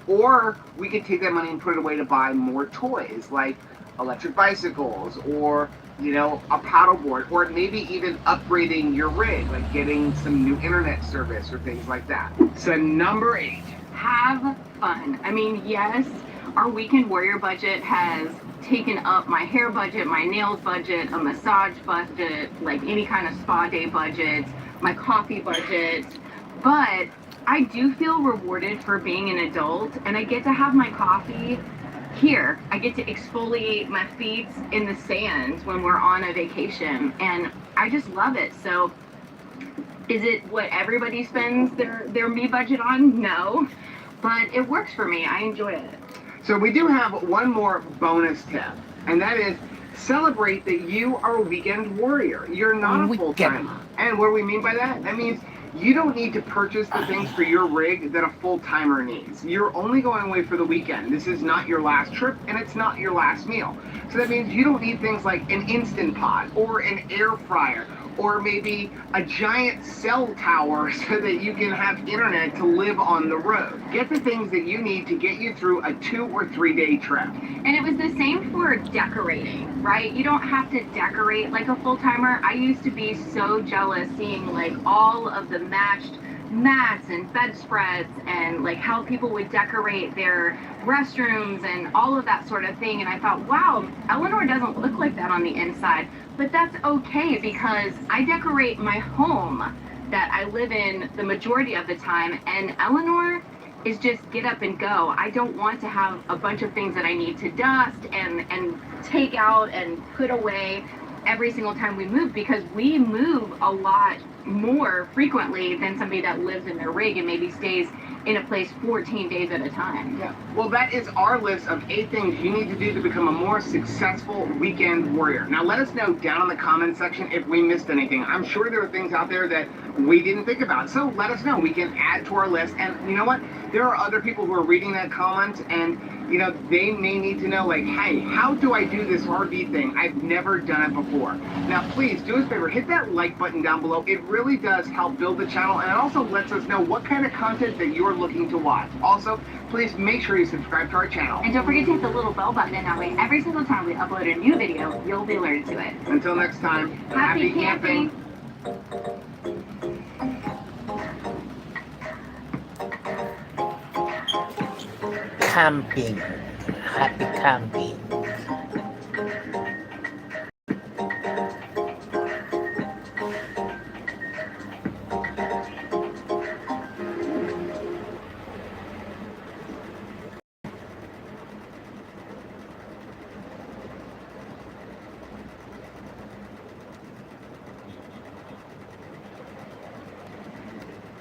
or we could take that money and put it away to buy more toys like electric bicycles or, you know, a paddleboard, or maybe even upgrading your rig, like getting some new internet service or things like that. So number 8. Have fun. I mean, yes, our weekend warrior budget has taken up my hair budget, my nails budget, a massage budget, like any kind of spa day budget, my coffee budget, but I do feel rewarded for being an adult, and I get to have my coffee here. I get to exfoliate my feet in the sand when we're on a vacation, and I just love it. So is it what everybody spends their me budget on? No, but it works for me. I enjoy it. So we do have one more bonus tip, and that is celebrate that you are a weekend warrior. You're not a full-timer. And what do we mean by that? That means you don't need to purchase the things for your rig that a full-timer needs. You're only going away for the weekend. This is not your last trip, and it's not your last meal. So that means you don't need things like an Instant Pot or an air fryer or maybe a giant cell tower so that you can have internet to live on the road. Get the things that you need to get you through a 2 or 3 day trip. And it was the same for decorating, right? You don't have to decorate like a full-timer. I used to be so jealous seeing like all of the matched mats and bedspreads and like how people would decorate their restrooms and all of that sort of thing. And I thought, wow, Eleanor doesn't look like that on the inside. But that's okay, because I decorate my home that I live in the majority of the time, and Eleanor is just get up and go. I don't want to have a bunch of things that I need to dust and take out and put away every single time we move, because we move a lot more frequently than somebody that lives in their rig and maybe stays in a place 14 days at a time. Yeah. Well, that is our list of 8 things you need to do to become a more successful weekend warrior. Now, let us know down in the comment section if we missed anything. I'm sure there are things out there that we didn't think about. So let us know. We can add to our list. And you know what? There are other people who are reading that comment, and you know, they may need to know, like, hey, how do I do this RV thing? I've never done it before. Now, please do us a favor, hit that like button down below. It really does help build the channel, and it also lets us know what kind of content that you're looking to watch. Also, please make sure you subscribe to our channel. And don't forget to hit the little bell button, and that way every single time we upload a new video, you'll be alerted to it. Until next time, Happy camping. Camping. Happy camping.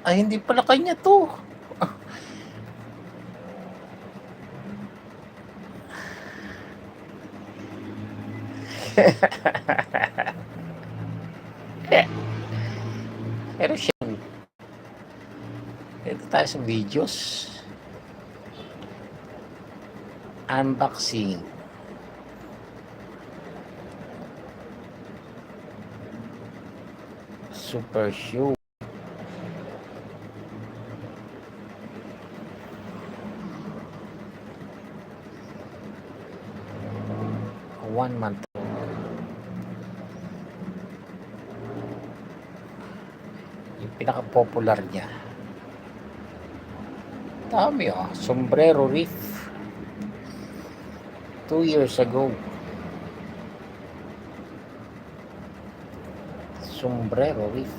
Ay, hindi pala kanya to. Pero siya, ito tayo sa videos. Unboxing. Super shoe. One month. Yung pinaka-popular niya. Dami sombrero reef. 2 years ago. Sombrero reef.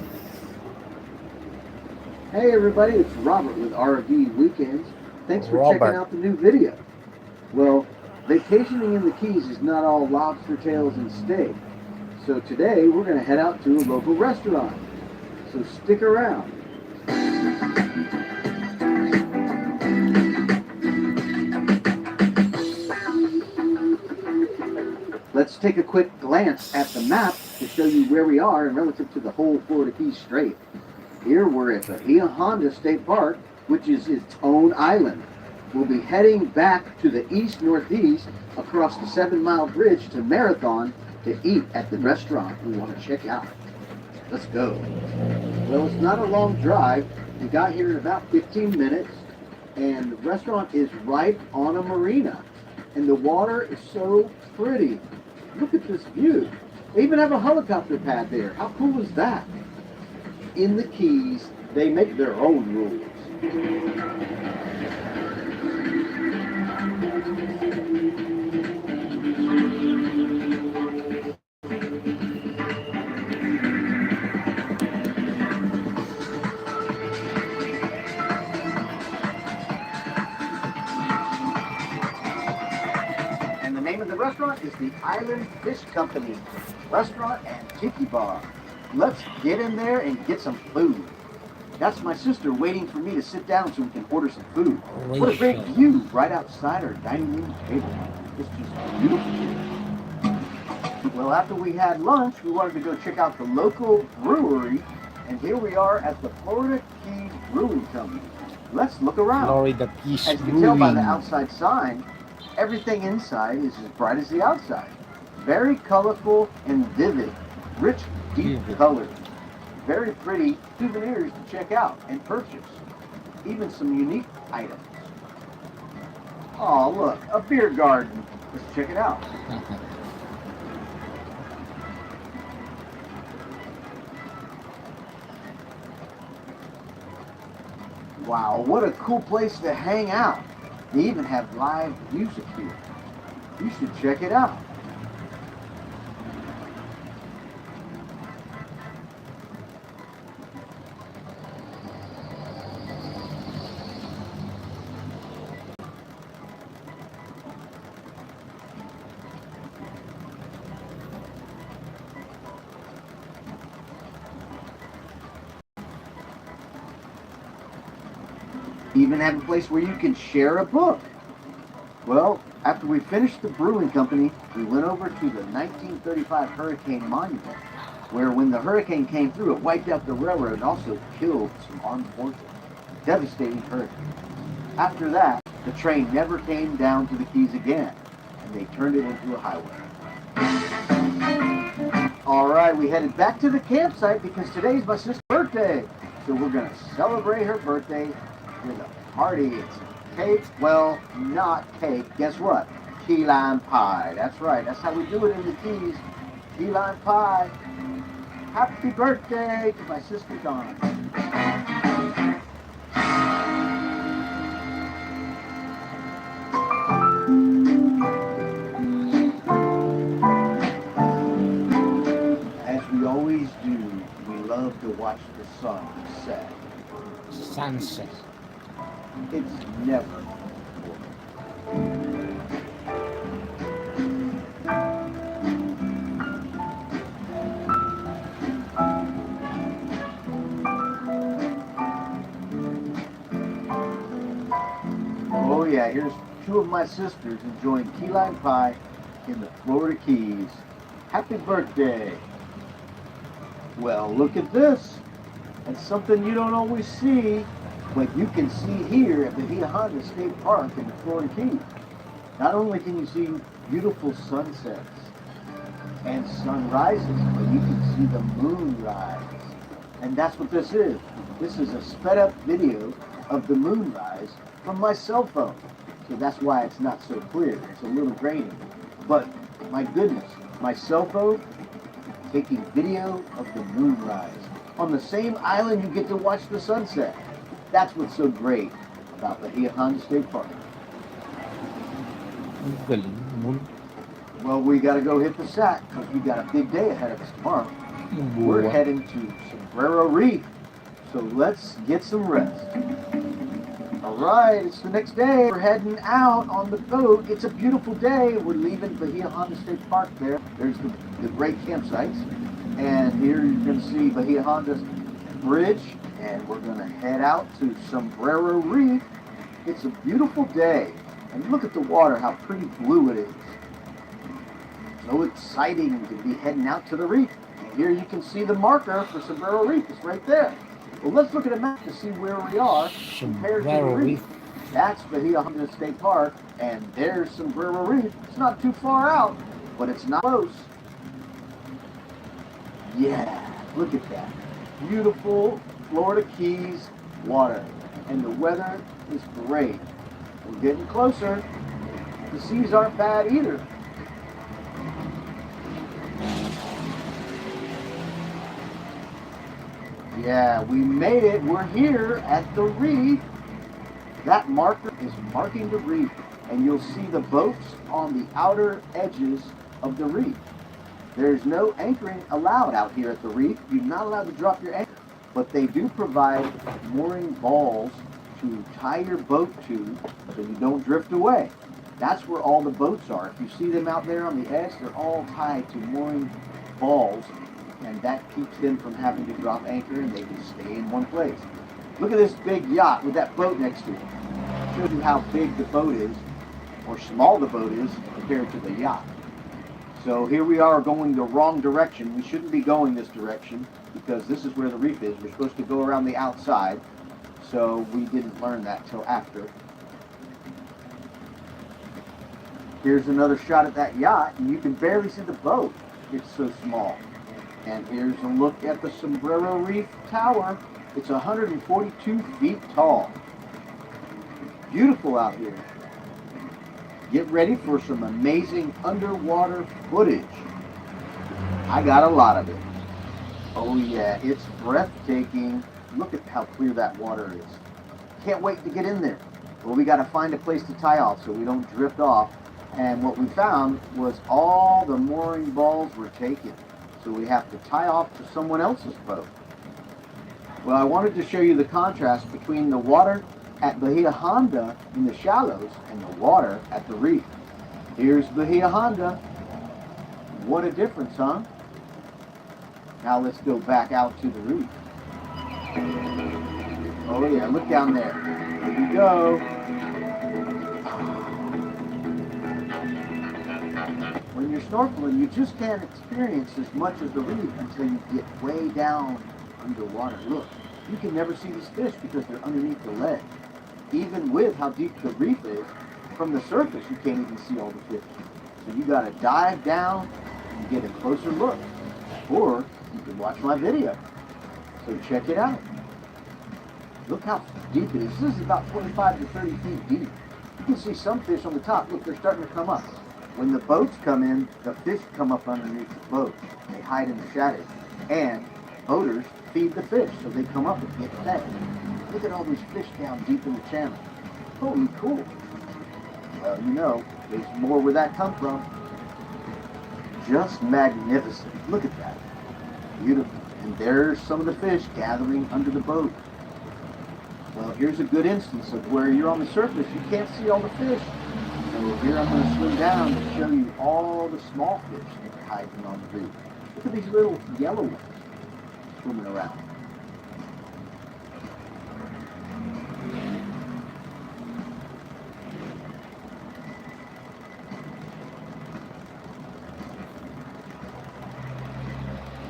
Hey everybody, it's Robert with RV Weekends. Thanks for Robert. checking out the new video. Well, vacationing in the Keys is not all lobster tails and steak. So today we're going to head out to a local restaurant. So stick around. Let's take a quick glance at the map to show you where we are in relative to the whole Florida Keys Strait. Here we're at Bahia Honda State Park, which is its own island. We'll be heading back to the east-northeast across the 7-mile bridge to Marathon to eat at the restaurant we want to check out. Let's go. Well, it's not a long drive. We got here in about 15 minutes, and the restaurant is right on a marina. And the water is so pretty. Look at this view. They even have a helicopter pad there. How cool is that? In the Keys, they make their own rules. And the name of the restaurant is the Island Fish Company Restaurant and Tiki Bar. Let's get in there and get some food. That's my sister waiting for me to sit down so we can order some food. What a great view right outside our dining room table. It's just beautiful here. Well, after we had lunch, we wanted to go check out the local brewery, and here we are at the Florida Keys Brewing Company. Let's look around. Florida Keys As you can tell by the Brewing. outside sign, everything inside is as bright as the outside. Very colorful and vivid, rich, deep colors. Very pretty souvenirs to check out and purchase. Even some unique items. Oh, look, a beer garden. Let's check it out. Wow, what a cool place to hang out. They even have live music here. You should check it out. Even have a place where you can share a book. Well, after we finished the brewing company, we went over to the 1935 Hurricane Monument, where when the hurricane came through, it wiped out the railroad and also killed some armed forces. Devastating hurricane. After that, the train never came down to the Keys again, and they turned it into a highway. All right, we headed back to the campsite because today's my sister's birthday. So we're going to celebrate her birthday with a party. It's cake. Well, not cake. Guess what? Key lime pie. That's right. That's how we do it in the Keys. Key lime pie. Happy birthday to my sister Dawn. As we always do, we love to watch the sun set. Sunset. It's never Oh yeah, here's two of my sisters enjoying key lime pie in the Florida Keys. Happy birthday. Well, look at this. It's something you don't always see, but you can see here at the Honda State Park in the Florida Keys. Not only can you see beautiful sunsets and sunrises, but you can see the moonrise. And that's what this is. This is a sped up video of the moonrise from my cell phone. So that's why it's not so clear. It's a little grainy. But my goodness, my cell phone taking video of the moonrise. On the same island you get to watch the sunset. That's what's so great about the Honda State Park. Ang galing. Well, we got to go hit the sack because we got a big day ahead of us tomorrow. We're heading to Sombrero Reef, so let's get some rest. All right, it's the next day. We're heading out on the boat. It's a beautiful day. We're leaving Bahia Honda State Park there. There's the great campsites. And here you can see Bahia Honda's bridge. And we're going to head out to Sombrero Reef. It's a beautiful day. And look at the water, how pretty blue it is. So exciting to be heading out to the reef. And here you can see the marker for Sombrero Reef. It's right there. Well, let's look at a map to see where we are compared to the Sombrero reef. That's Bahia Honda State Park, and there's Sombrero Reef. It's not too far out, but it's not close. Yeah, look at that. Beautiful Florida Keys water. And the weather is great. We're getting closer. The seas aren't bad either. Yeah, we made it. We're here at the reef. That marker is marking the reef. And you'll see the boats on the outer edges of the reef. There's no anchoring allowed out here at the reef. You're not allowed to drop your anchor. But they do provide mooring balls to tie your boat to so you don't drift away. That's where all the boats are. If you see them out there on the edge, they're all tied to mooring balls, and that keeps them from having to drop anchor, and they can stay in one place. Look at this big yacht with that boat next to it. Shows you how big the boat is, or small the boat is compared to the yacht. So here we are going the wrong direction. We shouldn't be going this direction because this is where the reef is. We're supposed to go around the outside, so we didn't learn that till after. Here's another shot at that yacht, and you can barely see the boat. It's so small. And here's a look at the Sombrero Reef Tower. It's 142 feet tall. Beautiful out here. Get ready for some amazing underwater footage. I got a lot of it. Oh yeah, it's breathtaking. Look at how clear that water is. Can't wait to get in there. Well, we got to find a place to tie off so we don't drift off. And what we found was all the mooring balls were taken. So we have to tie off to someone else's boat. Well, I wanted to show you the contrast between the water at Bahia Honda in the shallows and the water at the reef. Here's Bahia Honda. What a difference, huh? Now let's go back out to the reef. Oh yeah, look down there. Here we go. When you're snorkeling, you just can't experience as much of the reef until you get way down underwater. Look, you can never see these fish because they're underneath the ledge. Even with how deep the reef is, from the surface you can't even see all the fish. So you gotta dive down and get a closer look. Or you can watch my video. So check it out. Look how deep it is. This is about 25 to 30 feet deep. You can see some fish on the top. Look, they're starting to come up. When the boats come in, the fish come up underneath the boat. They hide in the shadows. And boaters feed the fish, so they come up and get fed. Look at all these fish down deep in the channel. Holy cool. Well, you know, there's more where that comes from. Just magnificent. Look at that. Beautiful. And there's some of the fish gathering under the boat. Well, here's a good instance of where you're on the surface, you can't see all the fish. So here I'm going to swim down and show you all the small fish that are hiding on the reef. Look at these little yellow ones swimming around.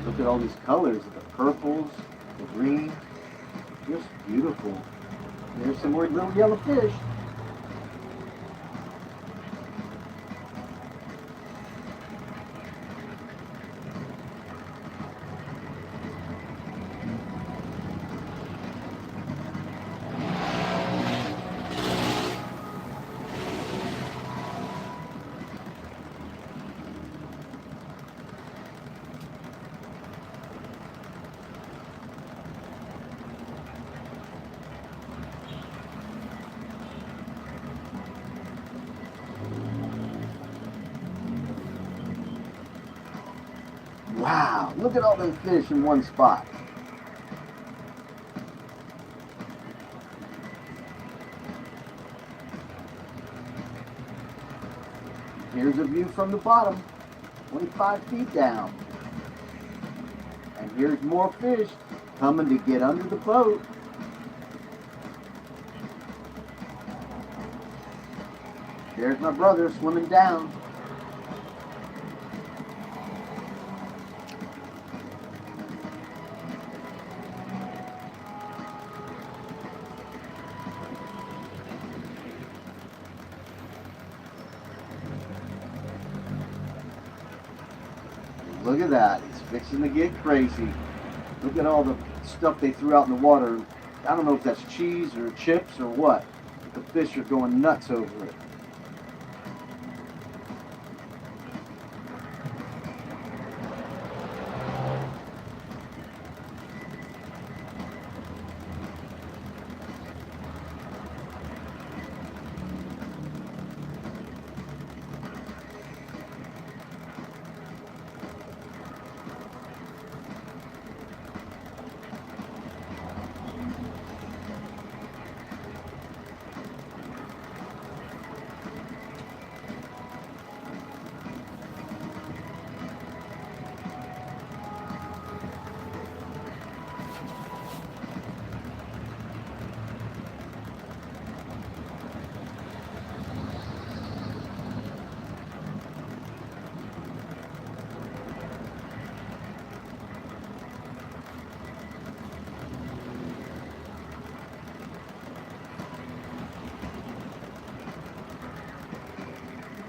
Look at all these colors of the purples, the green, just beautiful. There's some more little yellow fish. Wow, look at all them fish in one spot. Here's a view from the bottom, 25 feet down. And here's more fish coming to get under the boat. There's my brother swimming down. Look at that. It's fixing to get crazy. Look at all the stuff they threw out in the water. I don't know if that's cheese or chips or what. The fish are going nuts over it.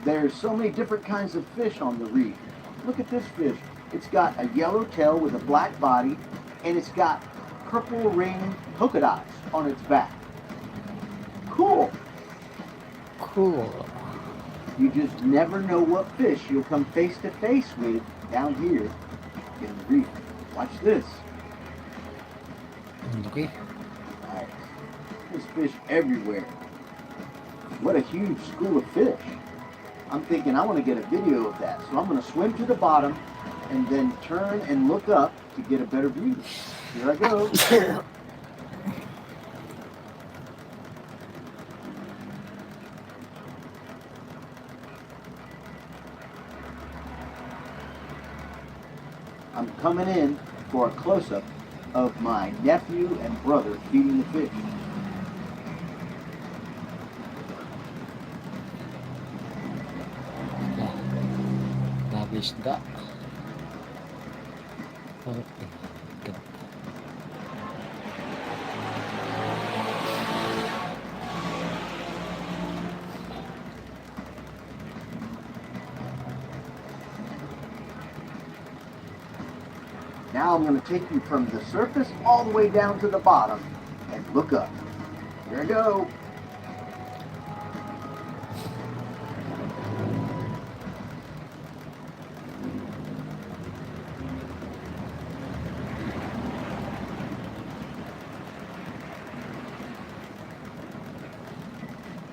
There's so many different kinds of fish on the reef. Look at this fish. It's got a yellow tail with a black body, and it's got purple ring polka dots on its back. Cool. Cool. You just never know what fish you'll come face to face with down here in the reef. Watch this. Okay. Nice. There's fish everywhere. What a huge school of fish. I'm thinking I want to get a video of that. So I'm going to swim to the bottom and then turn and look up to get a better view. Here I go. I'm coming in for a close-up of my nephew and brother feeding the fish. Isda. Okay. Good. Now I'm going to take you from the surface all the way down to the bottom and look up. Here I go.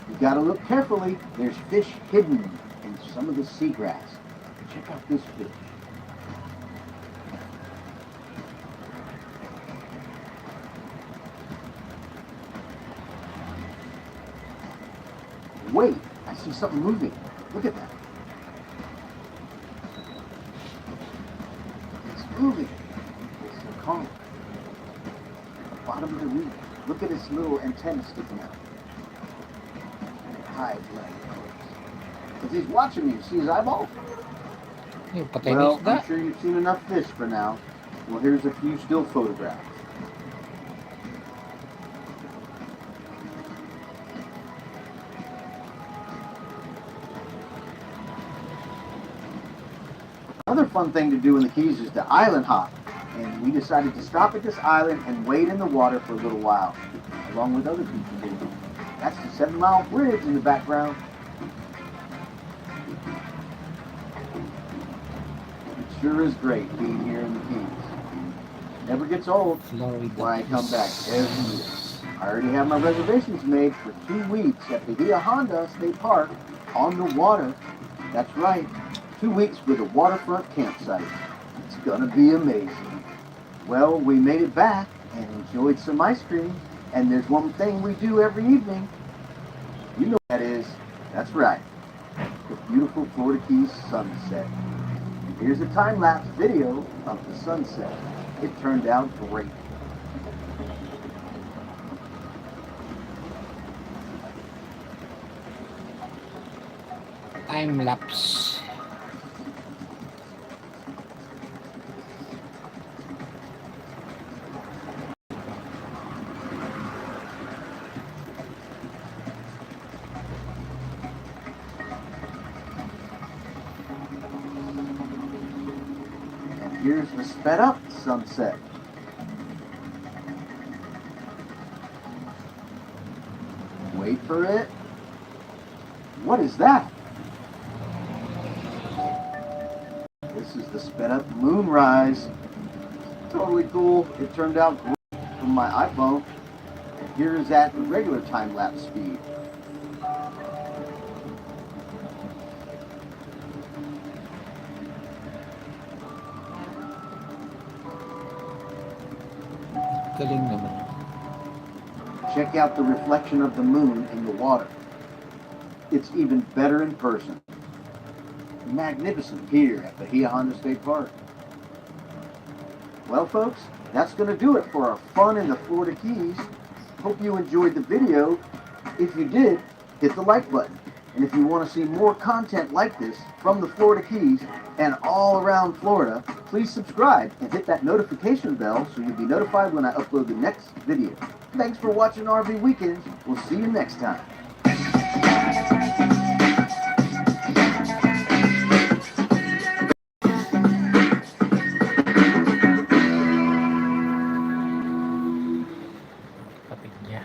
You gotta look carefully. There's fish hidden in some of the seagrass. Check out this fish. Wait, I see something moving. Look at that. It's moving. It's a conch. At the bottom of the reef. Look at its little antenna sticking out. Hides right because he's watching me. See his eyeball? Yung patay na Well, isda. I'm sure you've seen enough fish for now. Well, here's a few still photographs. Another fun thing to do in the Keys is to island hop. And we decided to stop at this island and wade in the water for a little while, along with other people did. That's the 7 Mile Bridge in the background. It sure is great being here in the Keys. Never gets old. Florida. Why I come back every year. I already have my reservations made for 2 weeks at the Bahia Honda State Park on the water. That's right, 2 weeks with a waterfront campsite. It's gonna be amazing. Well, we made it back and enjoyed some ice cream. And there's one thing we do every evening. You know what that is. That's right. The beautiful Florida Keys sunset. Here's a time-lapse video of the sunset. It turned out great. Time lapse. Here's the sped up sunset. Wait for it. What is that? This is the sped up moonrise. Totally cool. It turned out great from my iPhone. And here is at the regular time lapse speed. Galing naman. Check out the reflection of the moon in the water. It's even better in person. Magnificent here at Bahia Honda State Park. Well, folks, that's going to do it for our fun in the Florida Keys. Hope you enjoyed the video. If you did, hit the like button. And if you want to see more content like this from the Florida Keys and all around Florida, please subscribe and hit that notification bell so you'll be notified when I upload the next video. Thanks for watching RV Weekends. We'll see you next time. Kapit niya.